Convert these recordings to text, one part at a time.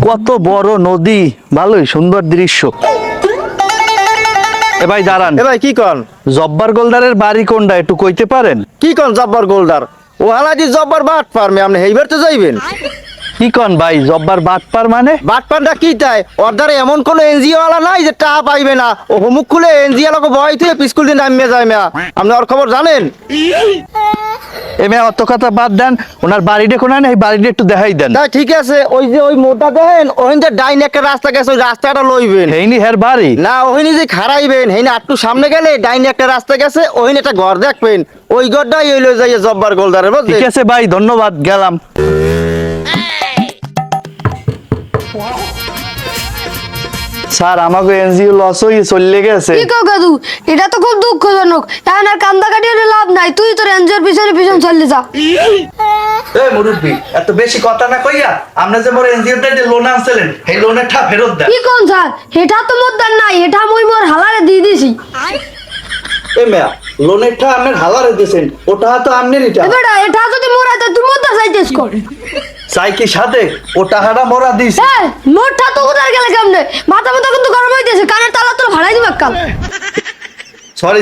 কত বড় নদী, ভালোই সুন্দর দৃশ্য। এ ভাই দাঁড়ান, এ ভাই কি কন? জব্বার গোলদারের বাড়ি কোনটা একটু কইতে পারেন? কি কন জব্বার গোলদার? ও হালাজি জব্বার বাট পারমে, আপনি এইবার তো যাইবেন। কি কন ভাই, জব্বার বাটপার মানে? বাটপানটা কি তাই? ওর দ্বারা এমন কোন এনজিও ওয়ালা নাই যে টাকা পাইবে না। ও হুমুক খুলে এনজিও লোক বয় থেকে পিস্কুল দিন নামিয়ে যায় মেয়া। আপনি ওর খবর জানেন? এমে অত কথা বাদ দেন, ওনার বাড়িটা কোনায়, এই বাড়িটা একটু দেখাই দেন। তাই ঠিক আছে, ওই যে ওই মোটা দেখেন, ওই যে ডাইন একটা রাস্তা গেছে, ওই রাস্তাটা লইবেন। এইনি হের বাড়ি? না, ওহিনি যে খারাইবেন, হেইনা একটু সামনে গেলে ডাইন একটা রাস্তা গেছে, ওহিনি একটা ঘর দেখবেন। ওই ঘরটাই ওই লই যাইয়ে জব্বার গোলদারের, ঠিক বুঝলেন? আছে ভাই, ধন্যবাদ, গেলাম। স্যার, আমাকে এনজিও লস হয়ে চলে গেছে। কি কও কাদু, এটা তো খুব দুঃখজনক। এখন আর কান্দা কাটিয়ে লাভ নাই, তুই তোর এনজিওর পিছনে পিছন চলে যা। এই মুরব্বি, এত বেশি কথা না কইয়া আপনি যে মোর এনজিওতে যে লোন আনছিলেন, এই লোনের টা ফেরত দেন। কি কোন স্যার, এটা তো মোদ্দার নাই, এটা মুই মোর হালারে দিয়ে দিছি। এ মেয়া, লোনের টা আপনার হালারে দিয়েছেন, ওটা তো আপনারই টা। এবারে এটা যদি মোরাতে তুই মোদ্দা চাইতেছ কর। চাই কি সাথে ও টাকাটা মোরা দিয়েছে। এই মোরটা তো কোথায় গেলে কেমনে? মাথা মাথা কিন্তু গরম হইতেছে, কানের তালা তোর ভাড়াই দিবা কাল।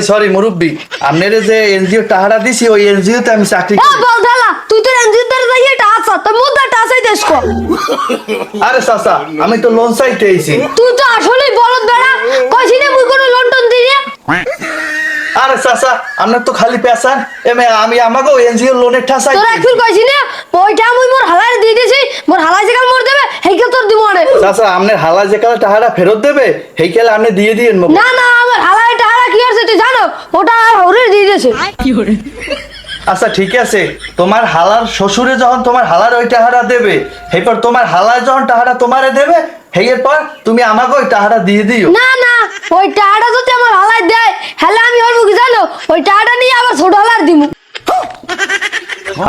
সরি মুরব্বি, আপনার যে এনজিও টাকাটা দিছি, ওই এনজিও তে আমি চাকরি এ করি। বল ধালা, তুই তোর এনজিওর দ্বারা যাই এটা আচ্ছা, তো মোদ্দাটা চাইতেছ কর। আরে চাচা, আমি তো লোন চাইতে আইছি। তুই তো আসলেই বলদ বেড়া, কইছি না মুই কোনো লোন টোন দিই না। আরে চাচা, আপনার তো খালি পেছান। আমি আমাকে এনজিও লোনের টা চাই। তোর একটু কইছি না, ওইটা মুই মোর হালারে দিয়ে দিছি, মোর হালাই যেকাল মোর দেবে, হেইকে তোর দিব আরে। চাচা, আপনার হালা যে কালে টাকাটা ফেরত দেবে, সেই কালে আপনি দিয়ে দিয়েন। না না, আমার হালাই টাকা কি আছে তুই জানো? ওটা হরে দিয়ে দিয়েছে। আচ্ছা ঠিক আছে, তোমার হালার শ্বশুরে যখন তোমার হালার ওই টাকাটা দেবে, এরপর তোমার হালার যখন টাকাটা তোমারে দেবে, এরপর তুমি আমাকে ওই টাকাটা দিয়ে দিও। না না, ওই টাকাটা যদি আমার হালাই দেয়, হেলে আমি হরবো কি জানো? ওই টাকাটা নিয়ে আবার ছোট হালার দিমু।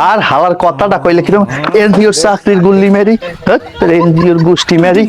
আর হালার কথাটা কইলে কিরকম, এনজিওর চাকরির গুল্লি মেরি, এনজিওর গোষ্ঠী মেরি।